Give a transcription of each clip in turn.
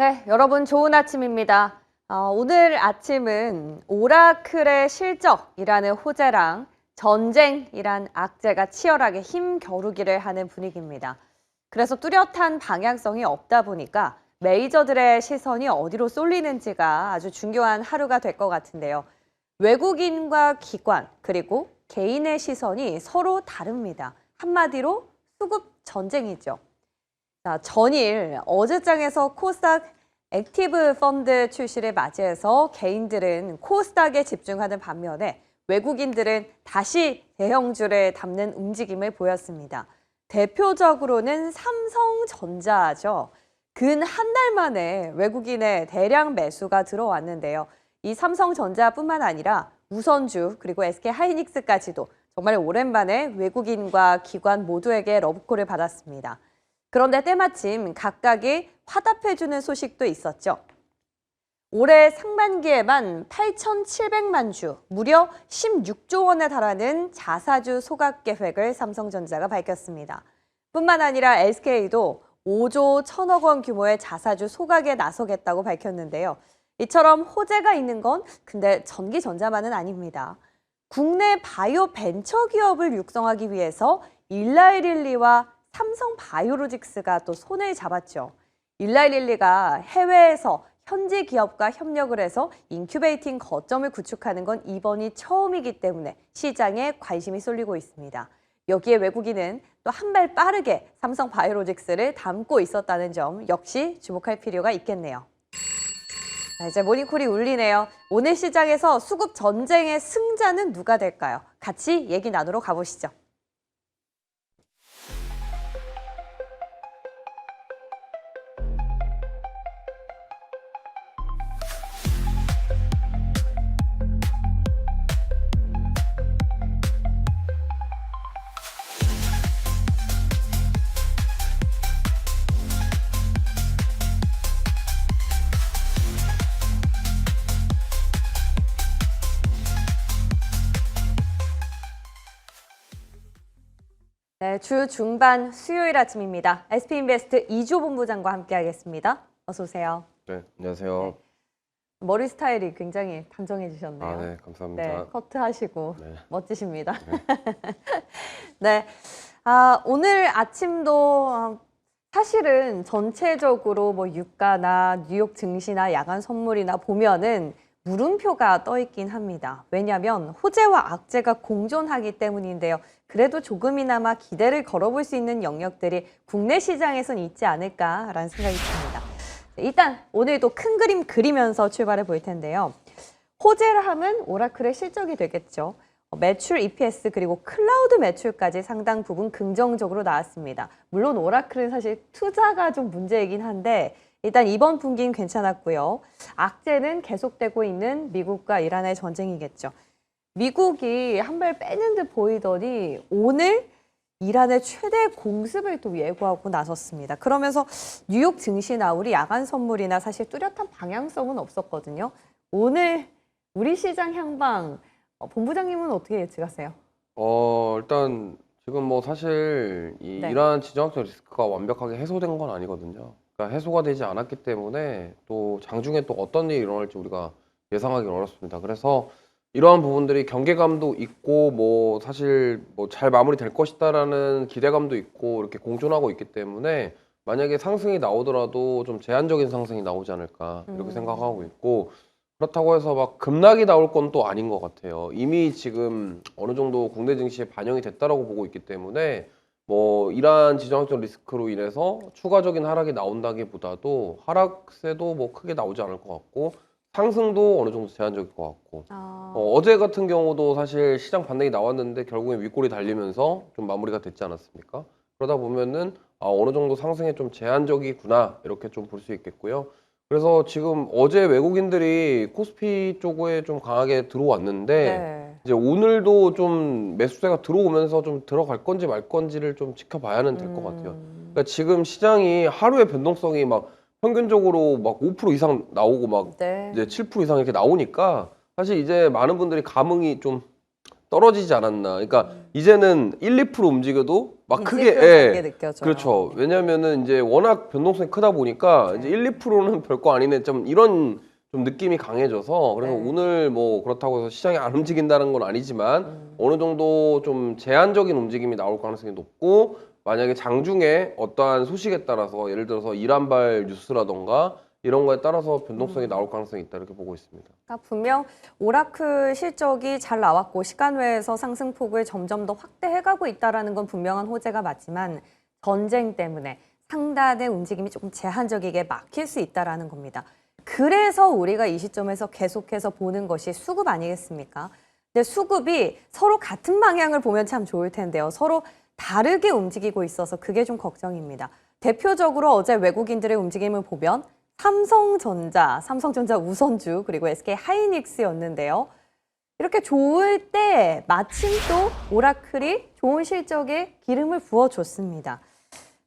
네, 여러분 좋은 아침입니다. 오늘 아침은 오라클의 실적이라는 호재랑 전쟁이란 악재가 치열하게 힘겨루기를 하는 분위기입니다. 그래서 뚜렷한 방향성이 없다 보니까 메이저들의 시선이 어디로 쏠리는지가 아주 중요한 하루가 될 것 같은데요. 외국인과 기관 그리고 개인의 시선이 서로 다릅니다. 한마디로 수급 전쟁이죠. 자, 전일 어제장에서 코스닥 액티브 펀드 출시를 맞이해서 개인들은 코스닥에 집중하는 반면에 외국인들은 다시 대형주를 담는 움직임을 보였습니다. 대표적으로는 삼성전자죠. 근 한 달 만에 외국인의 대량 매수가 들어왔는데요. 이 삼성전자뿐만 아니라 우선주 그리고 SK하이닉스까지도 정말 오랜만에 외국인과 기관 모두에게 러브콜을 받았습니다. 그런데 때마침 각각이 화답해주는 소식도 있었죠. 올해 상반기에만 8,700만 주, 무려 16조 원에 달하는 자사주 소각 계획을 삼성전자가 밝혔습니다. 뿐만 아니라 SK도 5조 1천억 원 규모의 자사주 소각에 나서겠다고 밝혔는데요. 이처럼 호재가 있는 건 근데 전기전자만은 아닙니다. 국내 바이오 벤처 기업을 육성하기 위해서 일라이릴리와 삼성바이오로직스가 또 손을 잡았죠. 일라이릴리가 해외에서 현지 기업과 협력을 해서 인큐베이팅 거점을 구축하는 건 이번이 처음이기 때문에 시장에 관심이 쏠리고 있습니다. 여기에 외국인은 또 한 발 빠르게 삼성바이오로직스를 담고 있었다는 점 역시 주목할 필요가 있겠네요. 자, 이제 모닝콜이 울리네요. 오늘 시장에서 수급 전쟁의 승자는 누가 될까요? 같이 얘기 나누러 가보시죠. 네, 주 중반 수요일 아침입니다. SP인베스트 이조 본부장과 함께하겠습니다. 어서 오세요. 네, 안녕하세요. 네. 머리 스타일이 굉장히 단정해지셨네요. 아, 네, 감사합니다. 네, 커트하시고 네. 멋지십니다. 네. 네, 오늘 아침도 사실은 전체적으로 뭐 유가나 뉴욕 증시나 야간 선물이나 보면은 물음표가 떠 있긴 합니다. 왜냐하면 호재와 악재가 공존하기 때문인데요. 그래도 조금이나마 기대를 걸어볼 수 있는 영역들이 국내 시장에선 있지 않을까라는 생각이 듭니다. 일단 오늘도 큰 그림 그리면서 출발해 볼 텐데요. 호재를 하면 오라클의 실적이 되겠죠. 매출, EPS 그리고 클라우드 매출까지 상당 부분 긍정적으로 나왔습니다. 물론 오라클은 사실 투자가 좀 문제이긴 한데 일단 이번 분기는 괜찮았고요. 악재는 계속되고 있는 미국과 이란의 전쟁이겠죠. 미국이 한 발 빼는 듯 보이더니 오늘 이란의 최대 공습을 또 예고하고 나섰습니다. 그러면서 뉴욕 증시나 우리 야간 선물이나 사실 뚜렷한 방향성은 없었거든요. 오늘 우리 시장 향방 본부장님은 어떻게 예측하세요? 일단 지금 뭐 사실 네. 이러한 지정학적 리스크가 완벽하게 해소된 건 아니거든요. 그러니까 해소가 되지 않았기 때문에 또 장중에 또 어떤 일이 일어날지 우리가 예상하기 어렵습니다. 그래서 이러한 부분들이 경계감도 있고 뭐 사실 뭐 잘 마무리될 것이다라는 기대감도 있고 이렇게 공존하고 있기 때문에 만약에 상승이 나오더라도 좀 제한적인 상승이 나오지 않을까 이렇게 생각하고 있고 그렇다고 해서 막 급락이 나올 건 또 아닌 것 같아요. 이미 지금 어느 정도 국내 증시에 반영이 됐다라고 보고 있기 때문에 뭐 이러한 지정학적 리스크로 인해서 추가적인 하락이 나온다기보다도 하락세도 뭐 크게 나오지 않을 것 같고 상승도 어느 정도 제한적일 것 같고 어제 같은 경우도 사실 시장 반등이 나왔는데 결국엔 윗골이 달리면서 좀 마무리가 됐지 않았습니까? 그러다 보면은 어느 정도 상승에 좀 제한적이구나 이렇게 좀 볼 수 있겠고요. 그래서 지금 어제 외국인들이 코스피 쪽에 좀 강하게 들어왔는데 네. 이제 오늘도 좀 매수세가 들어오면서 좀 들어갈 건지 말 건지를 좀 지켜봐야는 될 것 같아요. 그러니까 지금 시장이 하루의 변동성이 막 평균적으로 막 5% 이상 나오고 막 네. 이제 7% 이상 이렇게 나오니까 사실 이제 많은 분들이 감흥이 좀 떨어지지 않았나. 그러니까 이제는 1, 2% 움직여도 막 크게 이질감이 느껴져요. 그렇죠. 왜냐면은 이제 워낙 변동성이 크다 보니까 이제 1, 2%는 별거 아니네 좀 이런 좀 느낌이 강해져서 그래서 네. 오늘 뭐 그렇다고 해서 시장이 안 움직인다는 건 아니지만 어느 정도 좀 제한적인 움직임이 나올 가능성이 높고 만약에 장중에 어떠한 소식에 따라서 예를 들어서 이란발 뉴스라던가 이런 거에 따라서 변동성이 나올 가능성이 있다 이렇게 보고 있습니다. 그러니까 분명 오라클 실적이 잘 나왔고 시간 외에서 상승폭을 점점 더 확대해가고 있다는 건 분명한 호재가 맞지만 전쟁 때문에 상단의 움직임이 조금 제한적이게 막힐 수 있다는 겁니다. 그래서 우리가 이 시점에서 계속해서 보는 것이 수급 아니겠습니까? 근데 수급이 서로 같은 방향을 보면 참 좋을 텐데요. 서로 다르게 움직이고 있어서 그게 좀 걱정입니다. 대표적으로 어제 외국인들의 움직임을 보면 삼성전자 우선주 그리고 SK 하이닉스였는데요. 이렇게 좋을 때 마침 또 오라클이 좋은 실적에 기름을 부어줬습니다.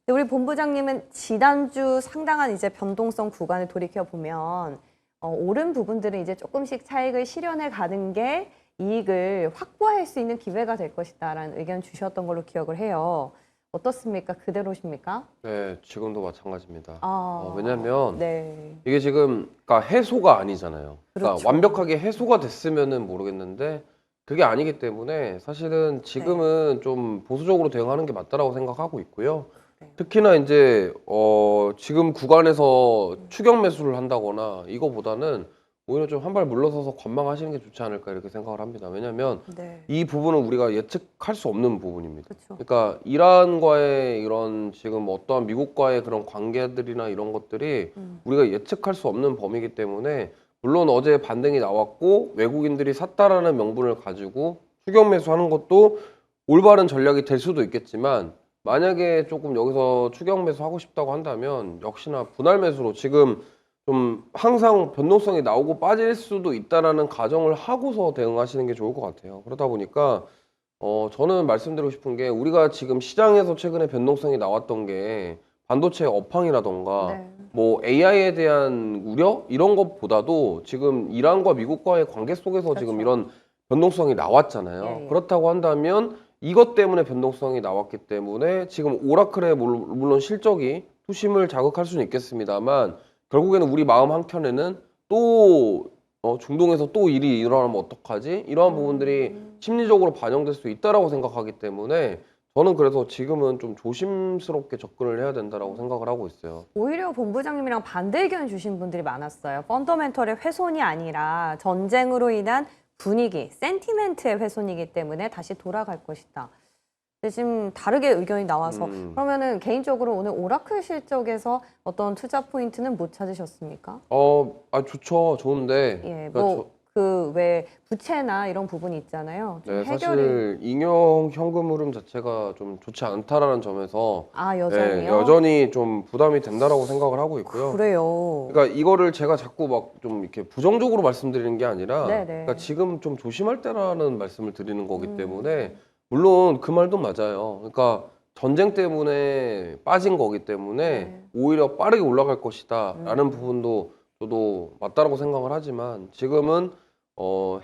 우리 본부장님은 지난주 상당한 이제 변동성 구간을 돌이켜 보면 오른 부분들은 이제 조금씩 차익을 실현해 가는 게 이익을 확보할 수 있는 기회가 될 것이다라는 의견 주셨던 걸로 기억을 해요. 어떻습니까? 그대로십니까? 네, 지금도 마찬가지입니다. 아, 왜냐면 네. 이게 지금 그러니까 해소가 아니잖아요. 그러니까 그렇죠. 완벽하게 해소가 됐으면은 모르겠는데 그게 아니기 때문에 사실은 지금은 좀 보수적으로 대응하는 게 맞다라고 생각하고 있고요. 네. 특히나 이제 지금 구간에서 추격 매수를 한다거나 이거보다는 오히려 좀 한 발 물러서서 관망하시는 게 좋지 않을까 이렇게 생각을 합니다. 왜냐하면 네. 이 부분은 우리가 예측할 수 없는 부분입니다. 그렇죠. 그러니까 이란과의 이런 지금 어떠한 미국과의 그런 관계들이나 이런 것들이 우리가 예측할 수 없는 범위이기 때문에 물론 어제 반등이 나왔고 외국인들이 샀다라는 명분을 가지고 추격 매수하는 것도 올바른 전략이 될 수도 있겠지만 만약에 조금 여기서 추격 매수하고 싶다고 한다면 역시나 분할 매수로 지금 좀 항상 변동성이 나오고 빠질 수도 있다라는 가정을 하고서 대응하시는 게 좋을 것 같아요. 그러다 보니까 저는 말씀드리고 싶은 게 우리가 지금 시장에서 최근에 변동성이 나왔던 게 반도체 업황이라던가 네. 뭐 AI에 대한 우려 이런 것보다도 지금 이란과 미국과의 관계 속에서 지금 그렇죠. 이런 변동성이 나왔잖아요. 예, 예. 그렇다고 한다면 이것 때문에 변동성이 나왔기 때문에 지금 오라클의 물론 실적이 투심을 자극할 수는 있겠습니다만 결국에는 우리 마음 한켠에는 또 중동에서 또 일이 일어나면 어떡하지? 이러한 부분들이 심리적으로 반영될 수 있다라고 생각하기 때문에 저는 그래서 지금은 좀 조심스럽게 접근을 해야 된다라고 생각을 하고 있어요. 오히려 본부장님이랑 반대 의견 주신 분들이 많았어요. 펀더멘털의 훼손이 아니라 전쟁으로 인한 분위기, 센티멘트의 훼손이기 때문에 다시 돌아갈 것이다. 근데 지금 다르게 의견이 나와서 그러면은 개인적으로 오늘 오라클 실적에서 어떤 투자 포인트는 못 찾으셨습니까? 좋죠. 좋은데. 예, 그러니까 뭐 그 왜 부채나 이런 부분이 있잖아요. 좀 네, 해결이 사실 잉여 현금 흐름 자체가 좀 좋지 않다라는 점에서 여전히요. 여전히 좀 부담이 된다라고 생각을 하고 있고요. 그래요. 그러니까 이거를 제가 자꾸 막 좀 이렇게 부정적으로 말씀드리는 게 아니라 네네. 그러니까 지금 좀 조심할 때라는 말씀을 드리는 거기 때문에 물론 그 말도 맞아요. 그러니까 전쟁 때문에 빠진 거기 때문에 네. 오히려 빠르게 올라갈 것이다라는 부분도 저도 맞다라고 생각을 하지만 지금은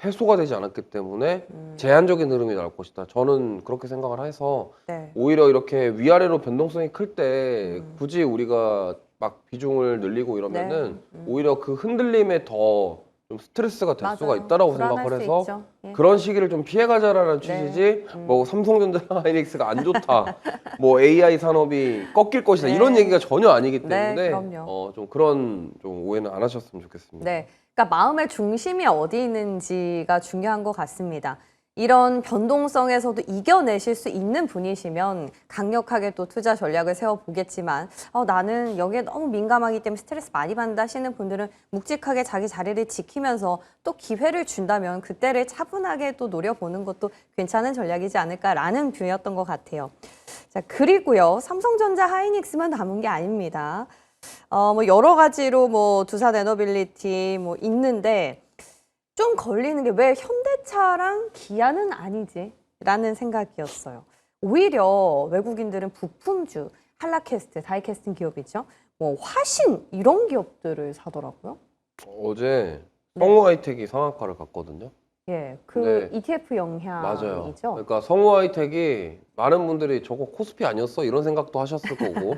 해소가 되지 않았기 때문에 제한적인 흐름이 나올 것이다. 저는 그렇게 생각을 해서 네. 오히려 이렇게 위아래로 변동성이 클 때 굳이 우리가 막 비중을 늘리고 이러면은 오히려 그 흔들림에 더 좀 스트레스가 될 수가 맞아요. 있다라고 불안할 생각을 수 해서 있죠. 예. 그런 시기를 좀 피해가자라는 네. 취지지 뭐 삼성전자랑 하이닉스가 안 좋다 뭐 AI 산업이 꺾일 것이다 네. 이런 얘기가 전혀 아니기 네, 때문에 그럼요. 좀 그런 좀 오해는 안 하셨으면 좋겠습니다. 네. 그러니까 마음의 중심이 어디 있는지가 중요한 것 같습니다. 이런 변동성에서도 이겨내실 수 있는 분이시면 강력하게 또 투자 전략을 세워보겠지만 나는 여기에 너무 민감하기 때문에 스트레스 많이 받는다 하시는 분들은 묵직하게 자기 자리를 지키면서 또 기회를 준다면 그때를 차분하게 또 노려보는 것도 괜찮은 전략이지 않을까라는 뷰였던 것 같아요. 자, 그리고요. 삼성전자 하이닉스만 남은 게 아닙니다. 뭐 여러 가지로 뭐 두산 에너빌리티 뭐 있는데 좀 걸리는 게 왜 현대차랑 기아는 아니지? 라는 생각이었어요. 오히려 외국인들은 부품주, 한라캐스트, 다이캐스팅 기업이죠. 뭐 화신 이런 기업들을 사더라고요. 어제 네. 성우 하이텍이 상한가를 갔거든요. 예, 그 네. ETF 맞아요. 영향이죠. 그러니까 성우 하이텍이 많은 분들이 저거 코스피 아니었어? 이런 생각도 하셨을 거고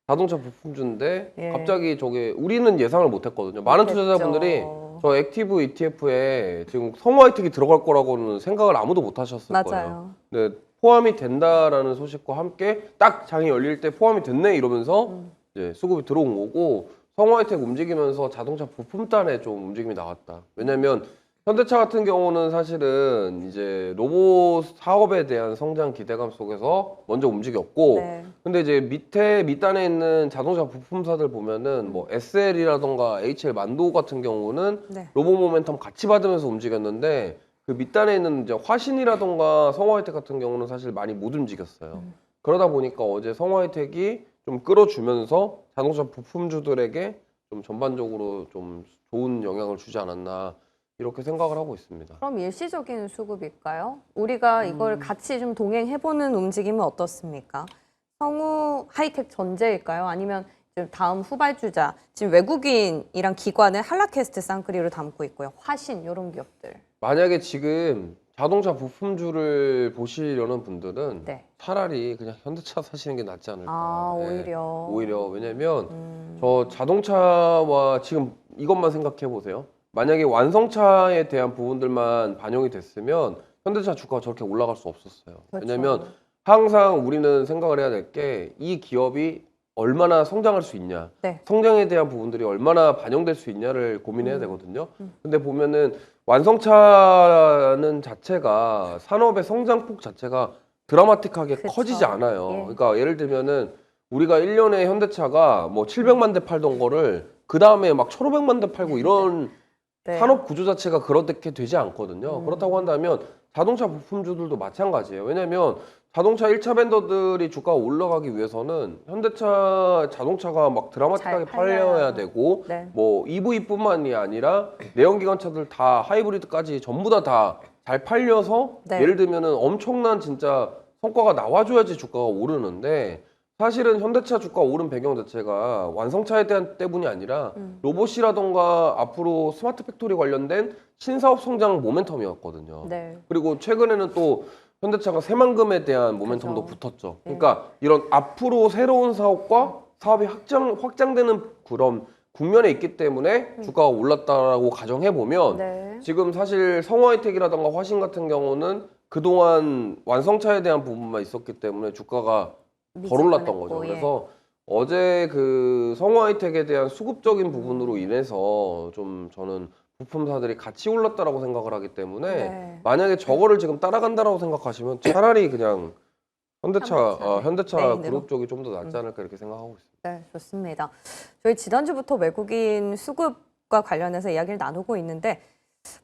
자동차 부품주인데 예. 갑자기 저게 우리는 예상을 못 했거든요. 많은 투자자분들이 못했죠. 저 액티브 ETF에 지금 성우 하이텍이 들어갈 거라고는 생각을 아무도 못 하셨을 거예요. 맞아요. 근데 포함이 된다라는 소식과 함께 딱 장이 열릴 때 포함이 됐네 이러면서 이제 수급이 들어온 거고 성우 하이텍 움직이면서 자동차 부품단에 좀 움직임이 나왔다. 왜냐면 현대차 같은 경우는 사실은 이제 로봇 사업에 대한 성장 기대감 속에서 먼저 움직였고, 네. 근데 이제 밑단에 있는 자동차 부품사들 보면은 뭐 SL이라던가 HL 만도 같은 경우는 네. 로봇 모멘텀 같이 받으면서 움직였는데 그 밑단에 있는 이제 화신이라던가 성화이텍 같은 경우는 사실 많이 못 움직였어요. 그러다 보니까 어제 성화이텍이 좀 끌어주면서 자동차 부품주들에게 좀 전반적으로 좀 좋은 영향을 주지 않았나. 이렇게 생각을 하고 있습니다. 그럼 일시적인 수급일까요? 우리가 이걸 같이 좀 동행해보는 움직임은 어떻습니까? 성우 하이텍 전제일까요? 아니면 좀 다음 후발주자, 지금 외국인이랑 기관은 한라캐스트 쌍끌이로 담고 있고요. 화신 이런 기업들. 만약에 지금 자동차 부품주를 보시려는 분들은 네. 차라리 그냥 현대차 사시는 게 낫지 않을까. 아, 예, 오히려. 오히려 왜냐면 저 자동차와 지금 이것만 생각해 보세요. 만약에 완성차에 대한 부분들만 반영이 됐으면 현대차 주가가 저렇게 올라갈 수 없었어요. 그렇죠. 왜냐면 항상 우리는 생각을 해야 될 게 이 기업이 얼마나 성장할 수 있냐, 네. 성장에 대한 부분들이 얼마나 반영될 수 있냐를 고민해야 되거든요. 근데 보면은 완성차는 자체가 산업의 성장폭 자체가 드라마틱하게 그쵸. 커지지 않아요. 예. 그러니까 예를 들면은 우리가 1년에 현대차가 뭐 700만 대 팔던 거를 그 다음에 막 1,500만 대 팔고 이런 네. 산업 구조 자체가 그렇게 되지 않거든요. 그렇다고 한다면 자동차 부품주들도 마찬가지예요. 왜냐면 자동차 1차 벤더들이 주가가 올라가기 위해서는 현대차 자동차가 막 드라마틱하게 잘 팔려야 팔려야 되고 네. 뭐 EV뿐만이 아니라 내연기관차들 다 하이브리드까지 전부 다 잘 팔려서 네. 예를 들면은 엄청난 진짜 성과가 나와줘야지 주가가 오르는데 사실은 현대차 주가 오른 배경 자체가 완성차에 대한 때문이 아니라 로봇이라던가 앞으로 스마트 팩토리 관련된 신사업 성장 모멘텀이었거든요. 네. 그리고 최근에는 또 현대차가 새만금에 대한 모멘텀도 그죠. 붙었죠. 예. 그러니까 이런 앞으로 새로운 사업과 사업이 확장되는 그런 국면에 있기 때문에 주가가 올랐다라고 가정해 보면 네. 지금 사실 성화이텍이라던가 화신 같은 경우는 그동안 완성차에 대한 부분만 있었기 때문에 주가가 덜 올랐던 거죠. 미지근했고, 예. 그래서 어제 그 성화이텍에 대한 수급적인 부분으로 인해서 좀 저는 부품사들이 같이 올랐다라고 생각을 하기 때문에 네. 만약에 저거를 지금 따라간다라고 생각하시면 차라리 그냥 현대차 메인으로. 그룹 쪽이 좀 더 낫지 않을까 이렇게 생각하고 있습니다. 네, 좋습니다. 저희 지난주부터 외국인 수급과 관련해서 이야기를 나누고 있는데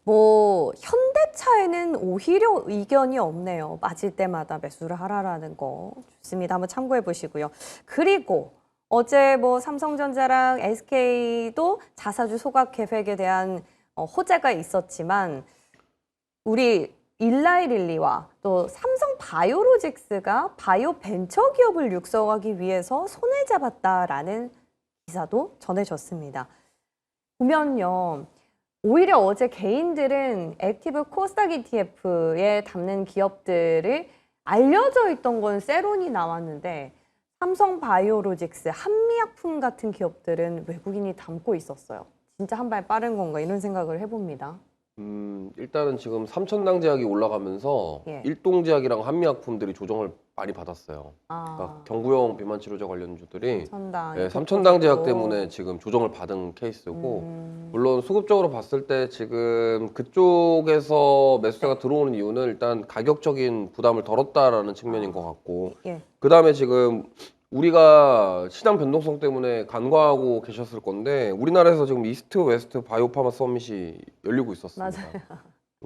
뭐 현대차에는 오히려 의견이 없네요. 빠질 때마다 매수를 하라라는 거. 좋습니다. 한번 참고해 보시고요. 그리고 어제 뭐 삼성전자랑 SK도 자사주 소각 계획에 대한 호재가 있었지만 우리 일라이릴리와 또 삼성 바이오로직스가 바이오 벤처 기업을 육성하기 위해서 손을 잡았다라는 기사도 전해졌습니다. 보면요. 오히려 어제 개인들은 액티브 코스닥 ETF에 담는 기업들을 알려져 있던 건 세론이 나왔는데 삼성 바이오로직스, 한미약품 같은 기업들은 외국인이 담고 있었어요. 진짜 한 발 빠른 건가 이런 생각을 해봅니다. 일단은 지금 삼천당제약이 올라가면서 예. 일동제약이랑 한미약품들이 조정을 많이 받았어요. 그러니까 아, 경구용 비만 치료제 관련주들이 삼천당. 예, 삼천당제약 때문에 지금 조정을 받은 케이스고 물론 수급적으로 봤을 때 지금 그쪽에서 매수세가 들어오는 이유는 일단 가격적인 부담을 덜었다라는 측면인 것 같고 예. 그다음에 지금 우리가 시장 변동성 때문에 간과하고 계셨을 건데 우리나라에서 지금 이스트 웨스트 바이오파마 서밋이 열리고 있었습니다.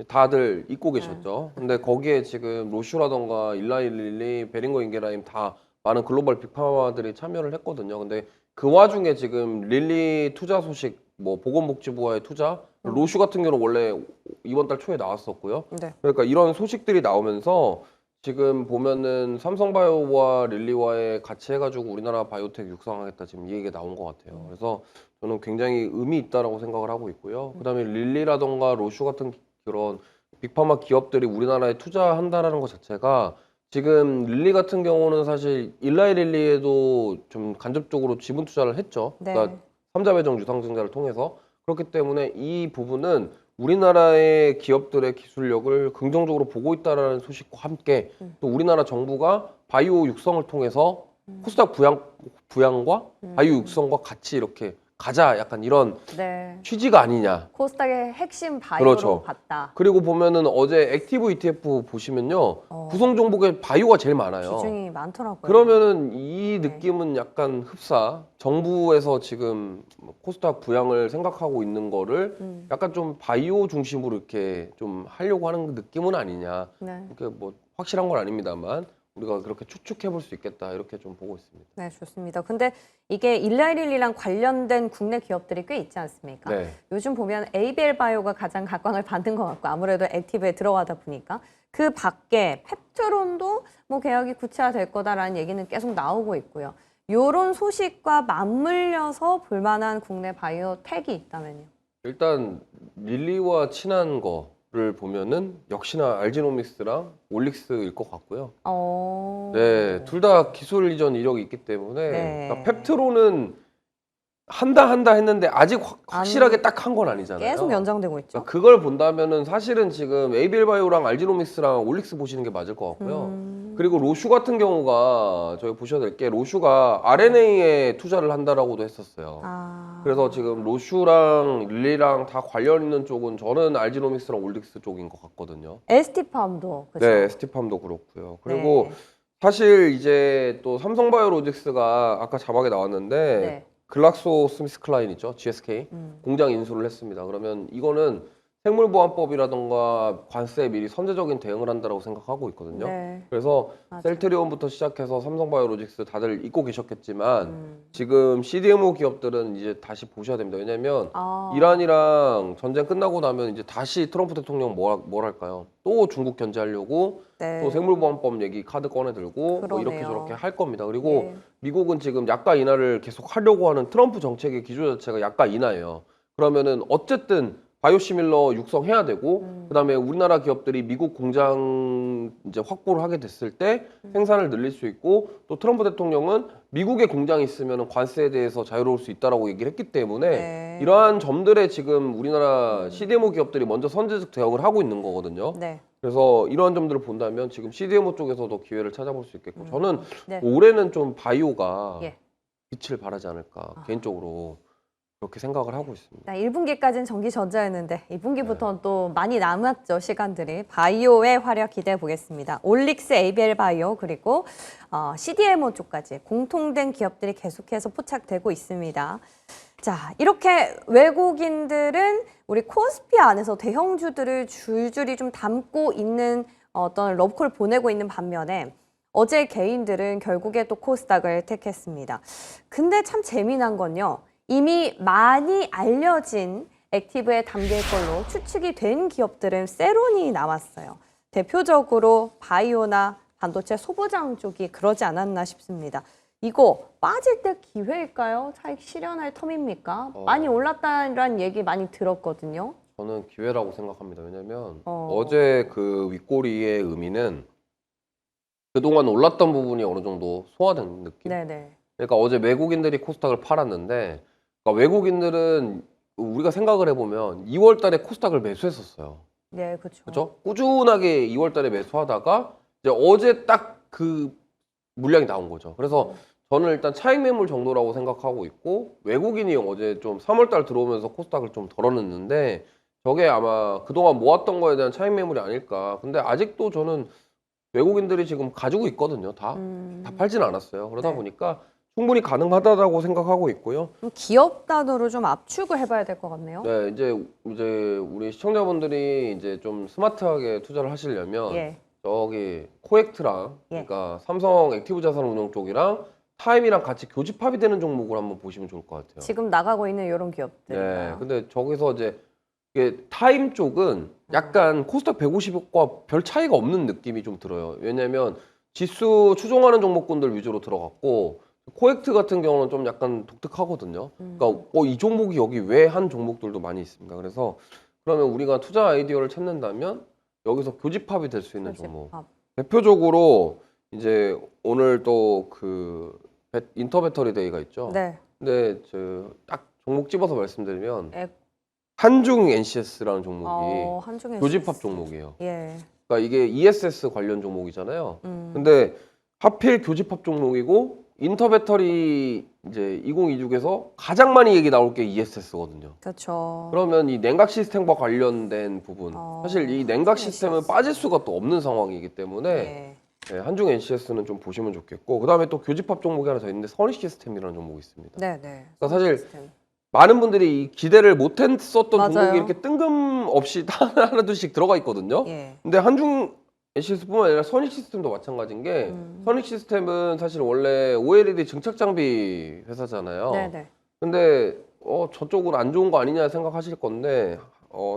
다들 잊고 계셨죠. 근데 거기에 지금 로슈라던가 일라이릴리, 베링거 인게라임 다 많은 글로벌 빅파마들이 참여를 했거든요. 근데 그 와중에 지금 릴리 투자 소식, 뭐 보건복지부와의 투자, 로슈 같은 경우는 원래 이번 달 초에 나왔었고요. 네. 그러니까 이런 소식들이 나오면서 지금 보면은 삼성바이오와 릴리와의 같이 해가지고 우리나라 바이오텍 육성하겠다 지금 이 얘기가 나온 것 같아요. 그래서 저는 굉장히 의미 있다라고 생각을 하고 있고요. 그다음에 릴리라던가 로슈 같은 그런 빅파마 기업들이 우리나라에 투자한다라는 것 자체가 지금 릴리 같은 경우는 사실 일라이 릴리에도 좀 간접적으로 지분 투자를 했죠. 네. 그러니까 삼자배정 유상증자를 통해서. 그렇기 때문에 이 부분은 우리나라의 기업들의 기술력을 긍정적으로 보고 있다라는 소식과 함께 또 우리나라 정부가 바이오 육성을 통해서 코스닥 부양과 바이오 육성과 같이 이렇게 가자, 약간 이런 네. 취지가 아니냐. 코스닥의 핵심 바이오로 그렇죠. 봤다. 그리고 보면은 어제 액티브 ETF 보시면요, 구성 종목에 바이오가 제일 많아요. 비중이 많더라고요. 그러면은 이 네. 느낌은 약간 흡사. 정부에서 지금 코스닥 부양을 생각하고 있는 거를 약간 좀 바이오 중심으로 이렇게 좀 하려고 하는 느낌은 아니냐. 네. 이게 뭐 확실한 건 아닙니다만 우리가 그렇게 추측해 볼 수 있겠다, 이렇게 좀 보고 있습니다. 네, 좋습니다. 근데 이게 일라이릴리랑 관련된 국내 기업들이 꽤 있지 않습니까? 네. 요즘 보면 ABL 바이오가 가장 각광을 받는 것 같고 아무래도 액티브에 들어가다 보니까 그 밖에 펩트론도 뭐 계약이 구체화될 거다라는 얘기는 계속 나오고 있고요. 요런 소식과 맞물려서 볼만한 국내 바이오 텍이 있다면요. 일단 릴리와 친한 거를 보면은 역시나 알지노믹스랑 올릭스일 것 같고요. 네, 둘 다 기술 이전 이력이 있기 때문에 네. 그러니까 펩트로는 한다 했는데 아직 확실하게 딱 한 건 아니잖아요. 계속 연장되고 있죠. 그러니까 그걸 본다면은 사실은 지금 에이비엘 바이오랑 알지노믹스랑 올릭스 보시는 게 맞을 것 같고요. 그리고 로슈 같은 경우가 저희 보셔야 될 게 로슈가 RNA에 투자를 한다라고도 했었어요. 그래서 지금 로슈랑 릴리랑 다 관련 있는 쪽은 저는 알지노믹스랑 올릭스 쪽인 것 같거든요. ST팜도 그죠? 네, 스티팜도 그렇고요. 그리고 네. 사실 이제 또 삼성바이오로직스가 아까 자막에 나왔는데 네. 글락소 스미스클라인 있죠, GSK 공장 인수를 했습니다. 그러면 이거는 생물보안법이라던가 관세에 미리 선제적인 대응을 한다라고 생각하고 있거든요. 네. 그래서 맞아요. 셀트리온부터 시작해서 삼성바이오로직스 다들 잊고 계셨겠지만 지금 CDMO 기업들은 이제 다시 보셔야 됩니다. 왜냐하면 이란이랑 전쟁 끝나고 나면 이제 다시 트럼프 대통령 뭘 할까요? 또 중국 견제하려고 네. 또 생물보안법 얘기 카드 꺼내들고 뭐 이렇게 그러네요. 저렇게 할 겁니다. 그리고 예. 미국은 지금 약가 인하를 계속 하려고 하는 트럼프 정책의 기조 자체가 약가 인하예요. 그러면은 어쨌든 바이오시밀러 육성해야 되고 그다음에 우리나라 기업들이 미국 공장 이제 확보를 하게 됐을 때 생산을 늘릴 수 있고 또 트럼프 대통령은 미국에 공장이 있으면 관세에 대해서 자유로울 수 있다라고 얘기를 했기 때문에 네. 이러한 점들에 지금 우리나라 CDMO 기업들이 먼저 선제적 대응을 하고 있는 거거든요. 네. 그래서 이러한 점들을 본다면 지금 CDMO 쪽에서도 기회를 찾아볼 수 있겠고 저는 네. 올해는 좀 바이오가 예. 빛을 발하지 않을까 개인적으로 그렇게 생각을 하고 있습니다. 1분기까지는 전기전자였는데 2분기부터는 또 많이 남았죠, 시간들이. 바이오의 활약 기대해 보겠습니다. 올릭스, ABL 바이오 그리고 CDMO 쪽까지 공통된 기업들이 계속해서 포착되고 있습니다. 자, 이렇게 외국인들은 우리 코스피 안에서 대형주들을 줄줄이 좀 담고 있는 어떤 러브콜 보내고 있는 반면에 어제 개인들은 결국에 또 코스닥을 택했습니다. 근데 참 재미난 건요. 이미 많이 알려진 액티브에 담길 걸로 추측이 된 기업들은 세론이 나왔어요. 대표적으로 바이오나 반도체 소부장 쪽이 그러지 않았나 싶습니다. 이거 빠질 때 기회일까요? 차익 실현할 텀입니까? 많이 올랐다는 얘기 많이 들었거든요. 저는 기회라고 생각합니다. 왜냐면 어제 그 윗꼬리의 의미는 그동안 올랐던 부분이 어느 정도 소화된 느낌? 네네. 그러니까 어제 외국인들이 코스닥을 팔았는데 그러니까 외국인들은 우리가 생각을 해보면 2월 달에 코스닥을 매수했었어요. 네, 그렇죠. 그렇죠? 꾸준하게 2월 달에 매수하다가 이제 어제 딱 그 물량이 나온 거죠. 그래서 저는 일단 차익 매물 정도라고 생각하고 있고 외국인이 어제 좀 3월 달 들어오면서 코스닥을 좀 덜어냈는데 저게 아마 그동안 모았던 거에 대한 차익 매물이 아닐까. 근데 아직도 저는 외국인들이 지금 가지고 있거든요. 다 팔진 않았어요. 그러다 네. 보니까 충분히 가능하다고 생각하고 있고요. 좀 기업 단어로 좀 압축을 해봐야 될 것 같네요. 네, 이제 우리 시청자분들이 이제 좀 스마트하게 투자를 하시려면 예. 저기 코액트랑 예. 그러니까 삼성 액티브 자산운용 쪽이랑 타임이랑 같이 교집합이 되는 종목을 한번 보시면 좋을 것 같아요. 지금 나가고 있는 이런 네, 기업들인가요? 근데 저기서 이제 이게 타임 쪽은 약간 코스닥 150과 별 차이가 없는 느낌이 좀 들어요. 왜냐면 지수 추종하는 종목군들 위주로 들어갔고 코액트 같은 경우는 좀 약간 독특하거든요. 그러니까 이 종목이 여기 왜 한 종목들도 많이 있습니다. 그래서 그러면 우리가 투자 아이디어를 찾는다면 여기서 교집합이 될 수 있는 종목. 교집합. 대표적으로 이제 오늘 또 그 인터배터리 데이가 있죠. 네. 근데 저 딱 종목 집어서 말씀드리면 에, 한중 NCS라는 종목이 한중에 교집합 종목이에요. 예. 그러니까 이게 ESS 관련 종목이잖아요. 음. 근데 하필 교집합 종목이고 인터배터리 이제 2026에서 가장 많이 얘기 나올 게 ESS거든요. 그렇죠. 그러면 이 냉각 시스템과 관련된 부분, 사실 이 냉각 한중 시스템은 NCS. 빠질 수가 또 없는 상황이기 때문에 예. 네, 한중 NCS는 좀 보시면 좋겠고, 그 다음에 또 교집합 종목이 하나 더 있는데 선익 시스템이라는 종목이 있습니다. 네, 네. 그러니까 사실 시스템. 많은 분들이 이 기대를 못했었던 맞아요. 종목이 이렇게 뜬금없이 하나둘씩 들어가 있거든요. 예. 근데 한중 NCS뿐만 아니라 선익 시스템도 마찬가지인 게 선익 시스템은 사실 원래 OLED 증착 장비 회사잖아요. 네, 네. 근데 저쪽은 안 좋은 거 아니냐 생각하실 건데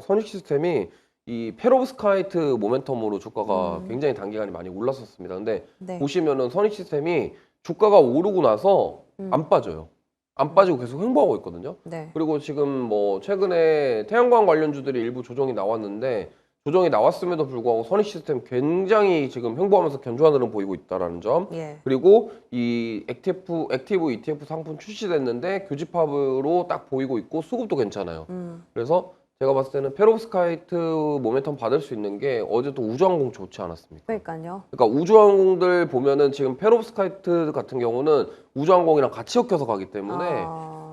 선익 시스템이 이 페로브스카이트 모멘텀으로 주가가 굉장히 단기간에 많이 올랐었습니다. 근데 네. 보시면은 선익 시스템이 주가가 오르고 나서 안 빠져요. 안 빠지고 계속 횡보하고 있거든요. 네. 그리고 지금 뭐 최근에 태양광 관련주들이 일부 조정이 나왔는데 조정이 나왔음에도 불구하고 선익 시스템 굉장히 지금 횡보하면서 견조한 흐름 보이고 있다라는 점. 예. 그리고 이 액티브 ETF 상품 출시됐는데 교집합으로 딱 보이고 있고 수급도 괜찮아요. 그래서 제가 봤을 때는 페로브스카이트 모멘텀 받을 수 있는 게 어제 또 우주항공 좋지 않았습니까? 그러니까요. 그러니까 우주항공들 보면은 지금 페로브스카이트 같은 경우는 우주항공이랑 같이 엮여서 가기 때문에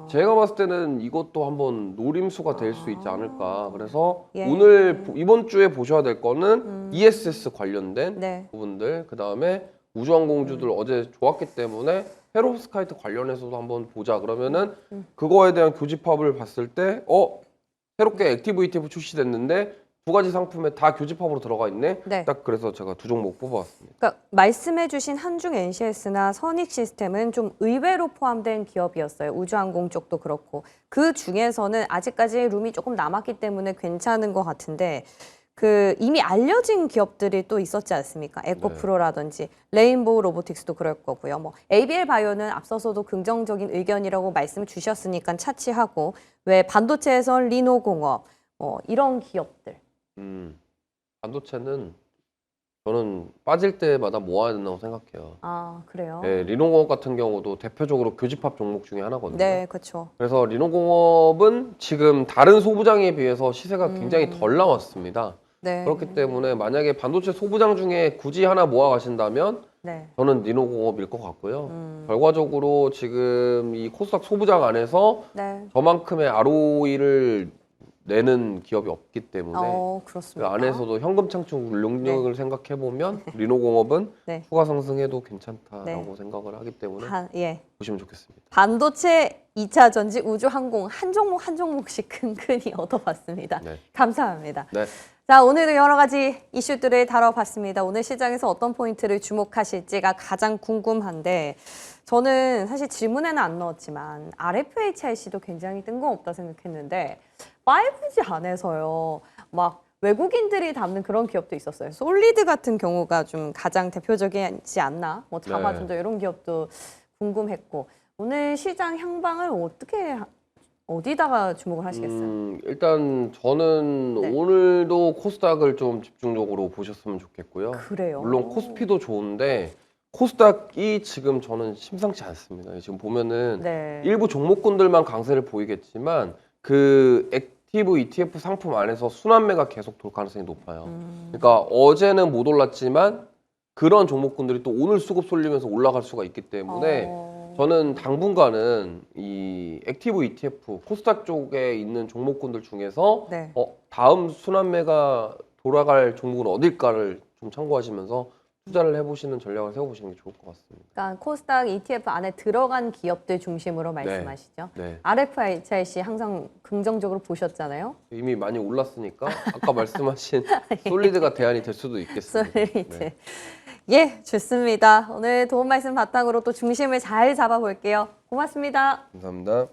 제가 봤을 때는 이것도 한번 노림수가 될 수 있지 않을까. 그래서 예. 오늘 이번 주에 보셔야 될 거는 ESS 관련된 네. 부분들, 그 다음에 우주항공주들 어제 좋았기 때문에 페로브스카이트 관련해서도 한번 보자. 그러면은 그거에 대한 교집합을 봤을 때 새롭게 액티브 ETF 출시됐는데 두 가지 상품에 다 교집합으로 들어가 있네. 네. 딱 그래서 제가 두 종목 뽑아왔습니다. 그러니까 말씀해주신 한중 NCS나 선익 시스템은 좀 의외로 포함된 기업이었어요. 우주항공 쪽도 그렇고 그 중에서는 아직까지 룸이 조금 남았기 때문에 괜찮은 것 같은데 그 이미 알려진 기업들이 또 있었지 않습니까? 에코프로라든지 레인보우 로보틱스도 그럴 거고요. 뭐 ABL 바이오는 앞서서도 긍정적인 의견이라고 말씀을 주셨으니까 차치하고 왜 반도체에선 리노공업 이런 기업들. 반도체는 저는 빠질 때마다 모아야 된다고 생각해요. 아 그래요? 네, 리노공업 같은 경우도 대표적으로 교집합 종목 중에 하나거든요. 네, 그렇죠. 그래서 리노공업은 지금 다른 소부장에 비해서 시세가 굉장히 덜 나왔습니다. 네. 그렇기 때문에 만약에 반도체 소부장 중에 굳이 하나 모아 가신다면 네. 저는 리노공업일 것 같고요. 결과적으로 지금 이 코스닥 소부장 안에서 네. 저만큼의 ROE를 내는 기업이 없기 때문에 그 그렇습니다. 안에서도 현금 창출 능력을 생각해 보면 리노공업은 네. 추가 상승해도 괜찮다라고 네. 생각을 하기 때문에 예. 보시면 좋겠습니다. 반도체, 2차 전지, 우주, 항공 한 종목 한 종목씩 근근히 얻어봤습니다. 네. 감사합니다. 네. 자, 오늘도 여러 가지 이슈들을 다뤄봤습니다. 오늘 시장에서 어떤 포인트를 주목하실지가 가장 궁금한데 저는 사실 질문에는 안 넣었지만 RFHIC도 굉장히 뜬금없다 생각했는데 5G 안에서요. 막 외국인들이 담는 그런 기업도 있었어요. 솔리드 같은 경우가 좀 가장 대표적이지 않나? 뭐 자마존자 이런 기업도 궁금했고 오늘 시장 향방을 어디다가 주목을 하시겠어요? 일단 저는 네. 오늘도 코스닥을 좀 집중적으로 보셨으면 좋겠고요. 그래요. 물론 코스피도 좋은데 코스닥이 지금 저는 심상치 않습니다. 지금 보면은 네. 일부 종목군들만 강세를 보이겠지만 그 액티브 ETF 상품 안에서 순환매가 계속 돌 가능성이 높아요. 그러니까 어제는 못 올랐지만 그런 종목군들이 또 오늘 수급 쏠리면서 올라갈 수가 있기 때문에 저는 당분간은 이 액티브 ETF 코스닥 쪽에 있는 종목군들 중에서 네. 다음 순환매가 돌아갈 종목은 어딜까를 좀 참고하시면서 투자를 해보시는 전략을 세워보시는 게 좋을 것 같습니다. 그러니까 코스닥 ETF 안에 들어간 기업들 중심으로 말씀하시죠. 네. RFHIC 항상 긍정적으로 보셨잖아요. 이미 많이 올랐으니까 아까 말씀하신 솔리드가 대안이 될 수도 있겠습니다. 솔리드. 네. 예, 좋습니다. 오늘 도움 말씀 바탕으로 또 중심을 잘 잡아볼게요. 고맙습니다. 감사합니다.